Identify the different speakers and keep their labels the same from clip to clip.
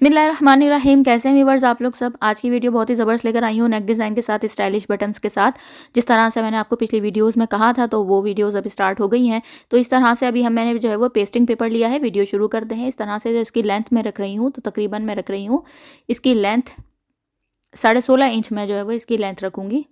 Speaker 1: बिस्मिल्लाहिर्रहमानिर्रहीम। कैसे हैं व्यूअर्स आप लोग सब। आज की वीडियो बहुत ही ज़बरदस्त लेकर आई हूँ, नेक डिज़ाइन के साथ, स्टाइलिश बटन्स के साथ। जिस तरह से मैंने आपको पिछली वीडियोस में कहा था, तो वो वीडियोस अब स्टार्ट हो गई हैं। तो इस तरह से अभी मैंने जो है वो पेस्टिंग पेपर लिया है। वीडियो शुरू करते हैं। इस तरह से जो इसकी लेंथ में रख रही हूँ, तो तकरीबन मैं रख रही हूँ इसकी लेंथ 16.5 इंच में जो है वो इसकी लेंथ रखूँगी।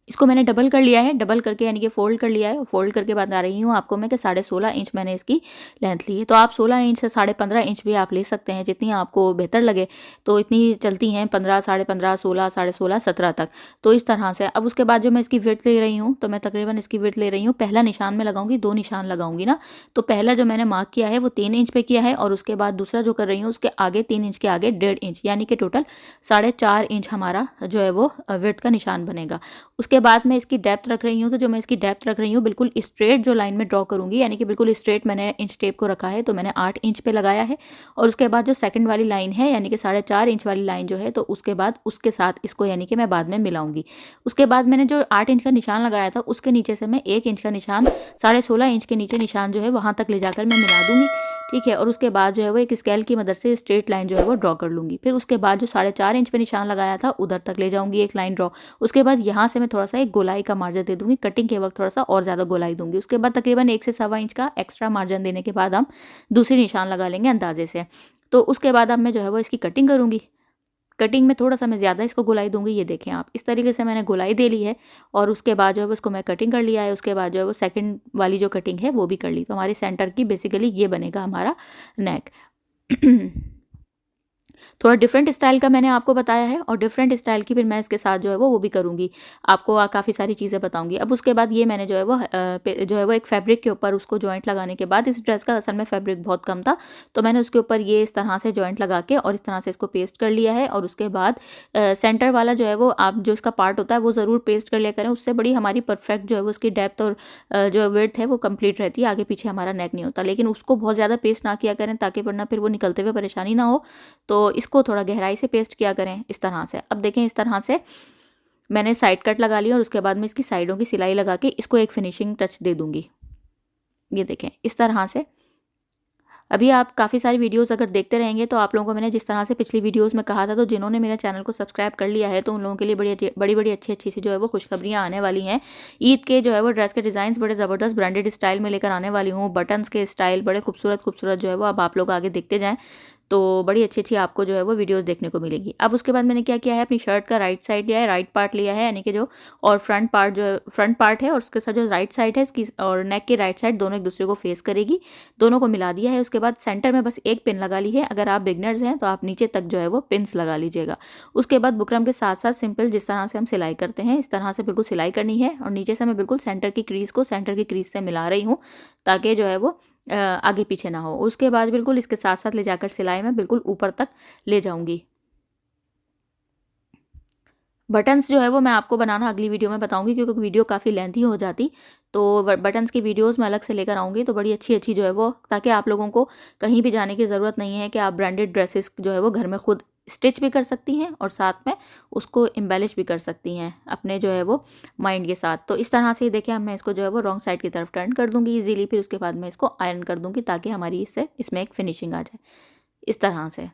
Speaker 1: इसको मैंने डबल कर लिया है, डबल करके यानी कि फ़ोल्ड कर लिया है। फ़ोल्ड करके बता रही हूँ आपको मैं कि 16.5 इंच मैंने इसकी लेंथ ली है। तो आप 16 इंच से 15.5 इंच भी आप ले सकते हैं, जितनी आपको बेहतर लगे। तो इतनी चलती हैं 15, 15.5, 16, 16.5, 17 तक। तो इस तरह से अब उसके बाद जो मैं इसकी विड्थ ले रही हूँ, तो मैं तकरीबन इसकी विड्थ ले रही हूँ, पहला निशान में लगाऊंगी, 2 निशान लगाऊंगी ना। तो पहला जो मैंने मार्क किया है वो 3 इंच पे किया है, और उसके बाद दूसरा जो कर रही हूँ उसके आगे 3 इंच के आगे 1.5 इंच, यानी कि टोटल 4.5 इंच हमारा जो है वो विड्थ का निशान बनेगा। उसके बाद मैं इसकी डेप्थ रख रही हूँ, तो जो मैं इसकी डेप्थ रख रही हूँ बिल्कुल स्ट्रेट जो लाइन में ड्रॉ करूँगी, यानी कि बिल्कुल स्ट्रेट मैंने इंच टेप को रखा है, तो मैंने 8 इंच पे लगाया है। और उसके बाद जो सेकंड वाली लाइन है, यानी कि 4.5 इंच वाली लाइन जो है, तो उसके बाद उसके साथ इसको यानी कि मैं बाद में मिलाऊंगी। उसके बाद मैंने जो 8 इंच का निशान लगाया था, उसके नीचे से मैं 1 इंच का निशान 16.5 इंच के नीचे निशान जो है वहाँ तक ले जाकर मैं मिला दूंगी। ठीक है। और उसके बाद जो है वो एक स्केल की मदद से स्ट्रेट लाइन जो है वो ड्रॉ कर लूँगी। फिर उसके बाद जो 4.5 इंच पे निशान लगाया था, उधर तक ले जाऊँगी एक लाइन ड्रॉ। उसके बाद यहाँ से मैं थोड़ा-सा एक गोलाई का मार्जिन दे दूँगी, कटिंग के वक़्त थोड़ा-सा और ज़्यादा गोलाई दूँगी। उसके बाद तकरीबन 1 से सवा इंच का एक्स्ट्रा मार्जिन देने के बाद हम दूसरी निशान लगा लेंगे अंदाज़े से। तो उसके बाद अब मैं जो है वो इसकी कटिंग करूँगी। कटिंग में थोड़ा-सा मैं ज़्यादा इसको गोलाई दूँगी, ये देखें आप। इस तरीके से मैंने गोलाई दे ली है, और उसके बाद जो है वो इसको मैं कटिंग कर लिया है। उसके बाद जो है वो सेकंड वाली जो कटिंग है वो भी कर ली। तो हमारी सेंटर की बेसिकली ये बनेगा हमारा नेक। थोड़ा डिफरेंट स्टाइल का मैंने आपको बताया है, और डिफरेंट स्टाइल की फिर मैं इसके साथ जो है वो भी करूँगी। आपको काफ़ी सारी चीज़ें बताऊँगी। अब उसके बाद ये मैंने जो है वो जो है वो एक फैब्रिक के ऊपर उसको जॉइंट लगाने के बाद, इस ड्रेस का असल में फैब्रिक बहुत कम था, तो मैंने उसके ऊपर ये इस तरह से जॉइंट लगा के और इस तरह से इसको पेस्ट कर लिया है। और उसके बाद सेंटर वाला जो है वो आप जो इसका पार्ट होता है वो ज़रूर पेस्ट कर लिया करें। उससे बड़ी हमारी परफेक्ट जो है वो उसकी डेप्थ और जो विड्थ है वो कंप्लीट रहती है, आगे पीछे हमारा नेक नहीं होता। लेकिन उसको बहुत ज़्यादा पेस्ट ना किया करें, ताकि वरना फिर वो निकलते हुए परेशानी ना हो। तो इसको थोड़ा गहराई से पेस्ट किया करें इस तरह से। अब देखें इस तरह से मैंने साइड कट लगा लिया, और उसके बाद में इसकी साइडों की सिलाई लगा के इसको एक फिनिशिंग टच दे दूंगी। ये देखें इस तरह से। अभी आप काफ़ी सारी वीडियोस अगर देखते रहेंगे, तो आप लोगों को मैंने जिस तरह से पिछली वीडियोस में कहा था, तो जिन्होंने मेरे चैनल को सब्सक्राइब कर लिया है, तो उन लोगों के लिए बड़ी बड़ी अच्छी सी जो है वो खुशखबरियाँ आने वाली हैं। ईद के जो है वो ड्रेस के डिज़ाइंस बड़े ज़बरदस्त ब्रांडेड स्टाइल में लेकर आने वाली हूँ। बटन्स के स्टाइल बड़े खूबसूरत जो है वो अब आप लोग आगे देखते जाएँ, तो बड़ी अच्छी आपको जो है वो वीडियोस देखने को मिलेगी। अब उसके बाद मैंने क्या किया है, अपनी शर्ट का राइट साइड लिया है, राइट पार्ट लिया है, यानी कि जो और फ्रंट पार्ट जो फ्रंट पार्ट है, और उसके साथ जो राइट साइड है इसकी और नेक की राइट साइड दोनों एक दूसरे को फेस करेगी, दोनों को मिला दिया है। उसके बाद सेंटर में बस एक पिन लगा ली है। अगर आप बिगनर्स हैं तो आप नीचे तक जो है वो पिन्स लगा लीजिएगा। उसके बाद बुकरम के साथ साथ सिंपल जिस तरह से हम सिलाई करते हैं, इस तरह से बिल्कुल सिलाई करनी है, और नीचे से मैं बिल्कुल सेंटर की क्रीज को सेंटर की क्रीज से मिला रही हूँ, ताकि जो है वो आगे पीछे ना हो। उसके बाद बिल्कुल इसके साथ साथ ले जाकर सिलाई में बिल्कुल ऊपर तक ले जाऊंगी। बटन्स जो है वो मैं आपको बनाना अगली वीडियो में बताऊंगी, क्योंकि वीडियो काफ़ी लेंथी हो जाती। तो बटन्स की वीडियोस मैं अलग से लेकर आऊँगी, तो बड़ी अच्छी जो है वो, ताकि आप लोगों को कहीं भी जाने की ज़रूरत नहीं है, कि आप ब्रांडेड ड्रेसेस जो है वो घर में खुद स्टिच भी कर सकती हैं, और साथ में उसको एम्बेलिश भी कर सकती हैं अपने जो है वो माइंड के साथ। तो इस तरह से देखिए, अब मैं इसको जो है वो रॉन्ग साइड की तरफ टर्न कर दूँगी ईजीली। फिर उसके बाद मैं इसको आयरन कर दूँगी, ताकि हमारी इसमें एक फिनिशिंग आ जाए इस तरह से।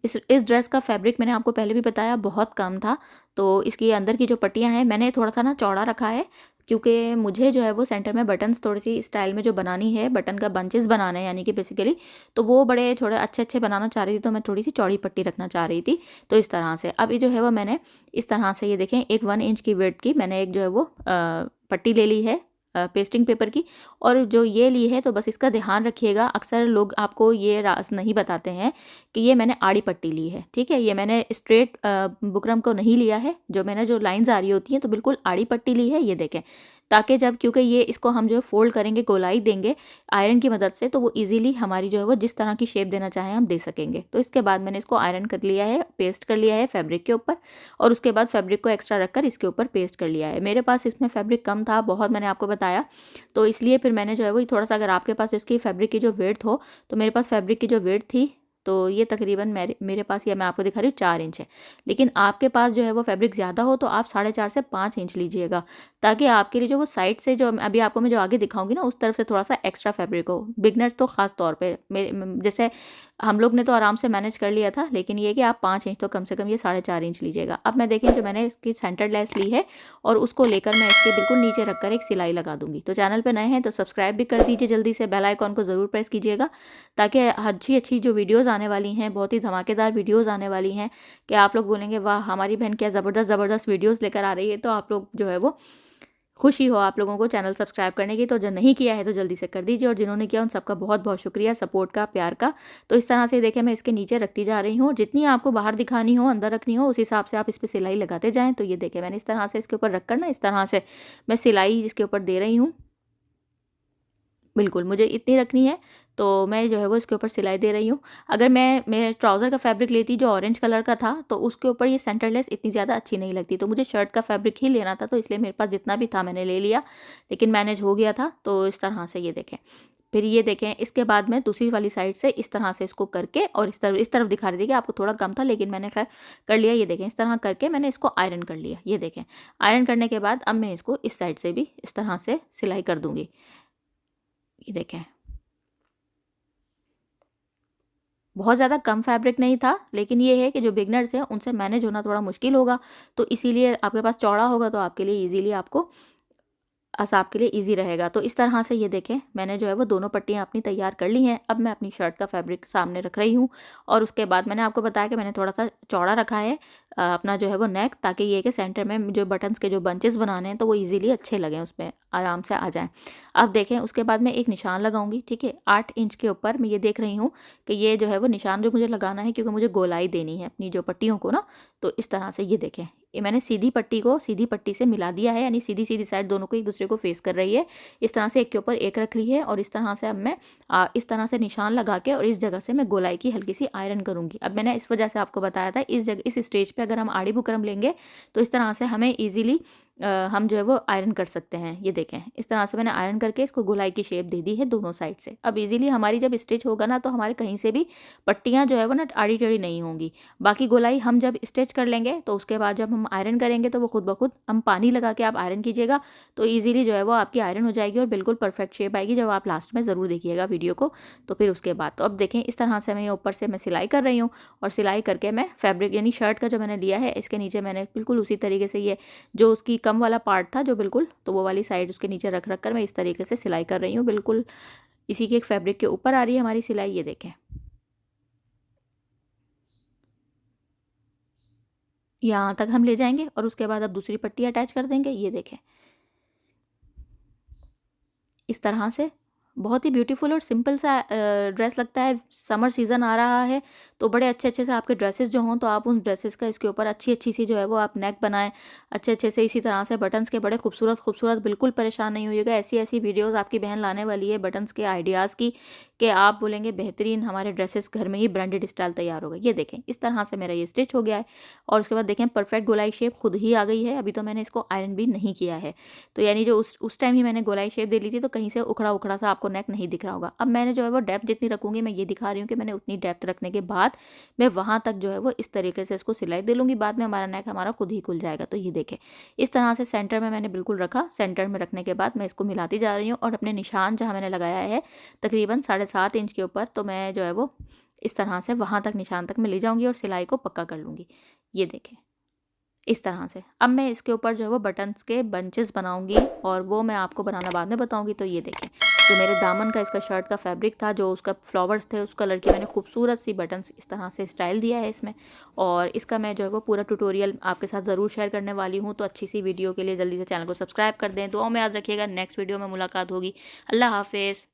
Speaker 1: इस ड्रेस का फैब्रिक मैंने आपको पहले भी बताया बहुत कम था, तो इसकी अंदर की जो पट्टियाँ हैं मैंने थोड़ा-सा ना चौड़ा रखा है, क्योंकि मुझे जो है वो सेंटर में बटन्स थोड़ी-सी स्टाइल में जो बनानी है, बटन का बंचेस बनाना है यानी कि बेसिकली, तो वो बड़े थोड़े अच्छे-अच्छे बनाना चाह रही थी, तो मैं थोड़ी-सी चौड़ी पट्टी रखना चाह रही थी। तो इस तरह से अब ये जो है वो मैंने इस तरह से, ये देखें, एक 1 इंच की विड्थ की मैंने एक जो है वो पट्टी ले ली है पेस्टिंग पेपर की, और जो ये ली है, तो बस इसका ध्यान रखिएगा, अक्सर लोग आपको ये राज नहीं बताते हैं कि ये मैंने आड़ी पट्टी ली है। ठीक है, ये मैंने स्ट्रेट बुकरम को नहीं लिया है, जो मैंने जो लाइंस आ रही होती हैं, तो बिल्कुल आड़ी पट्टी ली है, ये देखें, ताकि जब, क्योंकि ये इसको हम जो है फोल्ड करेंगे, गोलाई देंगे आयरन की मदद से, तो वो इजीली हमारी जो है वो जिस तरह की शेप देना चाहें हम दे सकेंगे। तो इसके बाद मैंने इसको आयरन कर लिया है, पेस्ट कर लिया है फैब्रिक के ऊपर, और उसके बाद फैब्रिक को एक्स्ट्रा रखकर इसके ऊपर पेस्ट कर लिया है। मेरे पास इसमें फैब्रिक कम था बहुत, मैंने आपको बताया, तो इसलिए फिर मैंने जो है वो थोड़ा सा, अगर आपके पास इसकी फैब्रिक की जो विड्थ हो, तो मेरे पास फैब्रिक की जो विड्थ थी तो ये तकरीबन मेरे पास, या मैं आपको दिखा रही हूँ 4 इंच है। लेकिन आपके पास जो है वो फैब्रिक ज़्यादा हो तो आप 4.5 से 5 इंच लीजिएगा, ताकि आपके लिए जो वो साइड से जो अभी आपको मैं जो आगे दिखाऊंगी ना, उस तरफ से थोड़ा सा एक्स्ट्रा फैब्रिक हो। बिगनर्स तो खास तौर पे जैसे हम लोग ने तो आराम से मैनेज कर लिया था, लेकिन ये कि आप 5 इंच तो कम से कम ये 4.5 इंच लीजिएगा। अब मैं देखें, जो मैंने इसकी सेंटर लेस ली है और उसको लेकर मैं इसके बिल्कुल नीचे रखकर एक सिलाई लगा दूंगी। तो चैनल पे नए हैं तो सब्सक्राइब भी कर दीजिए जल्दी से, बेल आइकॉन को ज़रूर प्रेस कीजिएगा, ताकि अच्छी अच्छी जो वीडियोज़ आने वाली हैं, बहुत ही धमाकेदार वीडियोज़ आने वाली हैं, कि आप लोग बोलेंगे वाह हमारी बहन क्या ज़बरदस्त वीडियोज़ लेकर आ रही है। तो आप लोग जो है वो खुशी हो आप लोगों को चैनल सब्सक्राइब करने की। तो जो नहीं किया है तो जल्दी से कर दीजिए, और जिन्होंने किया उन सबका बहुत बहुत शुक्रिया सपोर्ट का, प्यार का। तो इस तरह से देखें, मैं इसके नीचे रखती जा रही हूँ। जितनी आपको बाहर दिखानी हो, अंदर रखनी हो, उस हिसाब से आप इस पर सिलाई लगाते जाएँ। तो ये देखें, मैंने इस तरह से इसके ऊपर रखकर ना, इस तरह से मैं सिलाई इसके ऊपर दे रही हूँ। बिल्कुल मुझे इतनी रखनी है, तो मैं जो है वो इसके ऊपर सिलाई दे रही हूँ। अगर मैं ट्राउज़र का फैब्रिक लेती जो ऑरेंज कलर का था, तो उसके ऊपर ये सेंटरलेस इतनी ज़्यादा अच्छी नहीं लगती, तो मुझे शर्ट का फैब्रिक ही लेना था, तो इसलिए मेरे पास जितना भी था मैंने ले लिया, लेकिन मैनेज हो गया था। तो इस तरह से ये देखें, फिर ये देखें, इसके बाद मैं दूसरी वाली साइड से इस तरह से इसको करके, और इस तरफ दिखा रही थी कि आपको थोड़ा कम था, लेकिन मैंने खैर कर लिया। ये देखें, इस तरह करके मैंने इसको आयरन कर लिया। ये देखें, आयरन करने के बाद अब मैं इसको इस साइड से भी इस तरह से सिलाई कर दूँगी। ये देखें, बहुत ज़्यादा कम फैब्रिक नहीं था, लेकिन ये है कि जो बिगनर्स हैं उनसे मैनेज होना थोड़ा मुश्किल होगा, तो इसीलिए आपके पास चौड़ा होगा तो आपके लिए ईज़िली आपके लिए ईज़ी रहेगा। तो इस तरह से ये देखें, मैंने जो है वो दोनों पट्टियाँ अपनी तैयार कर ली हैं। अब मैं अपनी शर्ट का फैब्रिक सामने रख रही हूँ, और उसके बाद मैंने आपको बताया कि मैंने थोड़ा सा चौड़ा रखा है अपना जो है वो नेक, ताकि ये कि सेंटर में जो बटन्स के जो बंचेस बनाने हैं तो वो ईज़िली अच्छे लगें, उसमें आराम से आ जाएँ। अब देखें, उसके बाद मैं एक निशान लगाऊंगी, ठीक है, 8 इंच के ऊपर। मैं ये देख रही हूँ कि ये जो है वो निशान जो मुझे लगाना है, क्योंकि मुझे गोलाई देनी है अपनी जो पट्टियों को ना। तो इस तरह से ये देखें, ये मैंने सीधी पट्टी को सीधी पट्टी से मिला दिया है, यानी सीधी सीधी साइड दोनों को एक दूसरे को फेस कर रही है। इस तरह से एक के ऊपर एक रख ली है, और इस तरह से अब मैं इस तरह से निशान लगा के, और इस जगह से मैं गोलाई की हल्की सी आयरन करूंगी। अब मैंने इस वजह से आपको बताया था, इस स्टेज पे अगर हम आड़ी बुकरम लेंगे तो इस तरह से हमें ईजिली हम जो है वो आयरन कर सकते हैं। ये देखें, इस तरह से मैंने आयरन करके इसको गोलाई की शेप दे दी है दोनों साइड से। अब इजीली हमारी जब स्टिच होगा ना, तो हमारे कहीं से भी पट्टियां जो है वो ना आड़ी टेढ़ी नहीं होंगी। बाकी गोलाई हम जब स्टिच कर लेंगे, तो उसके बाद जब हम आयरन करेंगे तो वो खुद ब खुद, हम पानी लगा के आप आयरन कीजिएगा तो ईजिली जो है वो आपकी आयरन हो जाएगी, और बिल्कुल परफेक्ट शेप आएगी। जब आप लास्ट में ज़रूर देखिएगा वीडियो को। तो फिर उसके बाद तो अब देखें, इस तरह से मैं ऊपर से मैं सिलाई कर रही हूँ, और सिलाई करके मैं फैब्रिक यानी शर्ट का जो मैंने लिया है, इसके नीचे मैंने बिल्कुल उसी तरीके से ये जो उसकी कम वाला पार्ट था जो बिल्कुल, तो वो वाली साइड उसके नीचे रख रख कर मैं इस तरीके से सिलाई कर रही हूँ। बिल्कुल इसी के एक फैब्रिक के ऊपर आ रही है हमारी सिलाई। ये देखें, यहाँ तक हम ले जाएंगे, और उसके बाद अब दूसरी पट्टी अटैच कर देंगे। ये देखें, इस तरह से बहुत ही ब्यूटीफुल और सिंपल सा ड्रेस लगता है। समर सीज़न आ रहा है, तो बड़े अच्छे अच्छे से आपके ड्रेसेस जो हों, तो आप उन ड्रेसेस का इसके ऊपर अच्छी अच्छी सी जो है वो आप नेक बनाएं अच्छे अच्छे से। इसी तरह से बटन्स के बड़े खूबसूरत खूबसूरत, बिल्कुल परेशान नहीं होइएगा। ऐसी ऐसी वीडियोस आपकी बहन लाने वाली है बटन्स के आइडियाज़ की, कि आप बोलेंगे बेहतरीन हमारे ड्रेसेस घर में ही ब्रांडेड स्टाइल तैयार हो गए। ये देखें, इस तरह से मेरा ये स्टिच हो गया है, और उसके बाद देखें परफेक्ट गोलाई शेप खुद ही आ गई है। अभी तो मैंने इसको आयरन भी नहीं किया है, तो यानी जो उस टाइम ही मैंने गोलाई शेप दे ली थी, तो कहीं से उखड़ा उखड़ा सा आपको नेक नहीं दिख रहा होगा। अब मैंने जो है वो डेप्थ जितनी रखूंगी, मैं ये दिखा रही हूँ कि मैंने उतनी डेप्थ रखने के बाद मैं वहां तक जो है वो इस तरीके से इसको सिलाई दे लूँगी। बाद में हमारा नेक हमारा खुद ही खुल जाएगा। तो ये देखें, इस तरह से सेंटर में मैंने बिल्कुल रखा। सेंटर में रखने के बाद मैं इसको मिलाती जा रही हूँ, और अपने निशान जहाँ मैंने लगाया है तकरीबन 7.5 इंच के ऊपर, तो मैं जो है वो इस तरह से वहां तक निशान तक मैं ले जाऊंगी और सिलाई को पक्का कर लूँगी। ये देखें, इस तरह से अब मैं इसके ऊपर जो है वो बटन्स के बंचेस बनाऊंगी, और वो मैं आपको बनाना बाद में बताऊंगी। तो ये देखें, जो मेरे दामन का इसका शर्ट का फैब्रिक था, जो उसका फ्लावर्स थे, उस कलर की मैंने खूबसूरत सी बटन्स इस तरह से स्टाइल दिया है इसमें, और इसका मैं जो है वो पूरा ट्यूटोरियल आपके साथ ज़रूर शेयर करने वाली हूँ। तो अच्छी सी वीडियो के लिए जल्दी से चैनल को सब्सक्राइब कर दें। दुआओं में याद रखिएगा। नेक्स्ट वीडियो में मुलाकात होगी। अल्लाह हाफिज़।